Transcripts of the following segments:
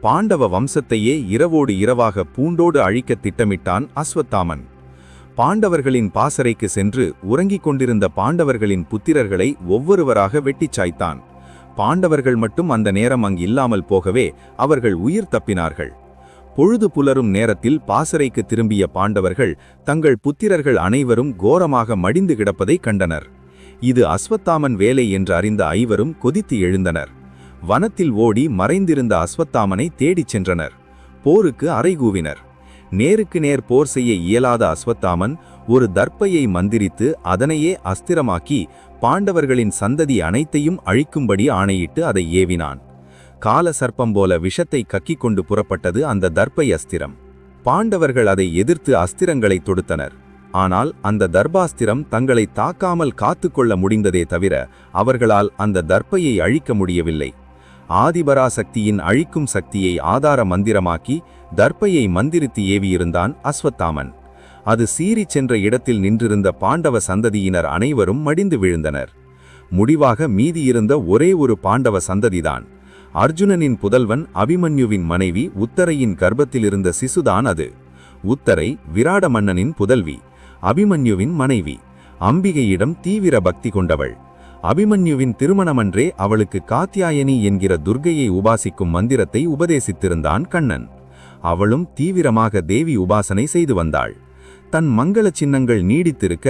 பாண்டவ வம்சத்தையே இரவோடு இரவாக பூண்டோடு அழிக்க திட்டமிட்டான் அஸ்வத்தாமன். பாண்டவர்களின் பாசறைக்கு சென்று உறங்கிக் கொண்டிருந்த பாண்டவர்களின் புத்திரர்களை ஒவ்வொருவராக வெட்டிச் சாய்த்தான். பாண்டவர்கள் மட்டும் அந்த நேரம் அங்கில்லாமல் போகவே அவர்கள் உயிர் தப்பினார்கள். பொழுது புலரும் நேரத்தில் பாசறைக்கு திரும்பிய பாண்டவர்கள் தங்கள் புத்திரர்கள் அனைவரும் கோரமாக மடிந்து கிடப்பதை கண்டனர். இது அஸ்வத்தாமன் வேலை என்று அறிந்த ஐவரும் கொதித்து எழுந்தனர். வனத்தில் ஓடி மறைந்திருந்த அஸ்வத்தாமனை தேடிச் சென்றனர். போருக்கு அறைகூவினர். நேருக்கு நேர் போர் செய்ய இயலாத அஸ்வத்தாமன் ஒரு தர்ப்பையை மந்திரித்து அதனையே அஸ்திரமாக்கி பாண்டவர்களின் சந்ததி அனைத்தையும் அழிக்கும்படி ஆணையிட்டு அதை ஏவினான். கால சர்ப்பம் போல விஷத்தை கக்கிக் கொண்டு புறப்பட்டது அந்த தர்ப்பை அஸ்திரம். பாண்டவர்கள் அதை எதிர்த்து அஸ்திரங்களை தொடுத்தனர். ஆனால் அந்த தர்பாஸ்திரம் தங்களை தாக்காமல் காத்துக்கொள்ள முடிந்ததே தவிர அவர்களால் அந்த தர்ப்பையை அழிக்க முடியவில்லை. ஆதிபராசக்தியின் அழிக்கும் சக்தியை ஆதார மந்திரமாக்கி தர்ப்பையை மந்திரித்து ஏவியிருந்தான் அஸ்வத்தாமன். அது சீறிச் சென்ற இடத்தில் நின்றிருந்த பாண்டவ சந்ததியினர் அனைவரும் மடிந்து விழுந்தனர். முடிவாக மீதியிருந்த ஒரே ஒரு பாண்டவ சந்ததிதான். அர்ஜுனனின் புதல்வன் அபிமன்யுவின் மனைவி உத்தரையின் கர்ப்பத்திலிருந்த சிசுதான் அது. உத்தரை விராட மன்னனின் புதல்வி, அபிமன்யுவின் மனைவி. அம்பிகையிடம் தீவிர பக்தி கொண்டவள். அபிமன்யுவின் திருமணமன்றே அவளுக்கு காத்யாயனி என்கிற துர்க்கையை உபாசிக்கும் மந்திரத்தை உபதேசித்திருந்தான் கண்ணன். அவளும் தீவிரமாக தேவி உபாசனை செய்து வந்தாள். தன் மங்கள சின்னங்கள் நீடித்திருக்க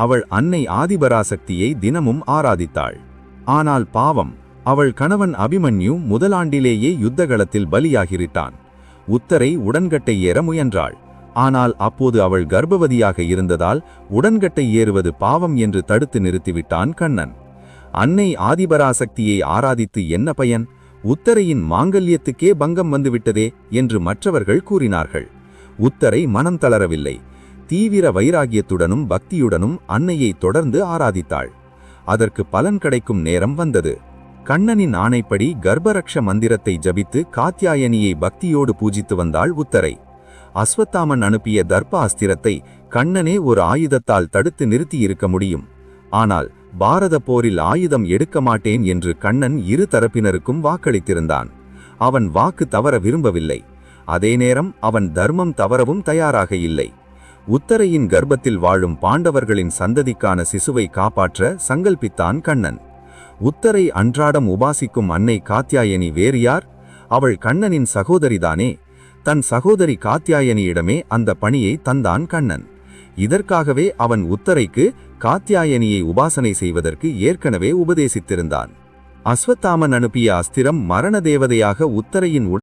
அவள் அன்னை ஆதிபராசக்தியை தினமும் ஆராதித்தாள். ஆனால் பாவம், அவள் கணவன் அபிமன்யு முதலாண்டிலேயே யுத்தகளத்தில் பலியாகிவிட்டான். உத்தரை உடன்கட்டை ஏற முயன்றாள். ஆனால் அப்போது அவள் கர்ப்பவதியாக இருந்ததால் உடன்கட்டை ஏறுவது பாவம் என்று தடுத்து நிறுத்திவிட்டான் கண்ணன். அன்னை ஆதிபராசக்தியை ஆராதித்து என்ன பயன்? உத்தரையின் மாங்கல்யத்துக்கே பங்கம் வந்துவிட்டதே என்று மற்றவர்கள் கூறினார்கள். உத்தரை மனம் தளரவில்லை. தீவிர வைராகியத்துடனும் பக்தியுடனும் அன்னையை தொடர்ந்து ஆராதித்தாள். அதற்கு பலன் கிடைக்கும் நேரம் வந்தது. கண்ணனின் ஆணைப்படி கர்ப்பரக்ஷ மந்திரத்தை ஜபித்து காத்யாயனியை பக்தியோடு பூஜித்து வந்தாள் உத்தரை. அஸ்வத்தாமன் அனுப்பிய தர்ப்ப அஸ்திரத்தை கண்ணனே ஒரு ஆயுதத்தால் தடுத்து நிறுத்தியிருக்க முடியும். ஆனால் பாரத போரில் ஆயுதம் எடுக்க மாட்டேன் என்று கண்ணன் இரு தரப்பினருக்கும் வாக்களித்திருந்தான். அவன் வாக்கு தவற விரும்பவில்லை. அதே நேரம் அவன் தர்மம் தவறவும் தயாராக இல்லை. உத்தரையின் கர்ப்பத்தில் வாழும் பாண்டவர்களின் சந்ததிக்கான சிசுவை காப்பாற்ற சங்கல்பித்தான் கண்ணன். உத்தரை அன்றாடம் உபாசிக்கும் அன்னை காத்யாயனி வேறு யார்? அவள் கண்ணனின் சகோதரிதானே. தன் சகோதரி காத்யாயனியிடமே அந்த பணியை தந்தான் கண்ணன். இதற்காகவே அவன் உத்தரைக்கு காத்யாயனியை உபாசனை செய்வதற்கு ஏற்கனவே உபதேசித்திருந்தான். அஸ்வத்தாமன் அனுப்பிய அஸ்திரம் மரண தேவதையாக உத்தரையின்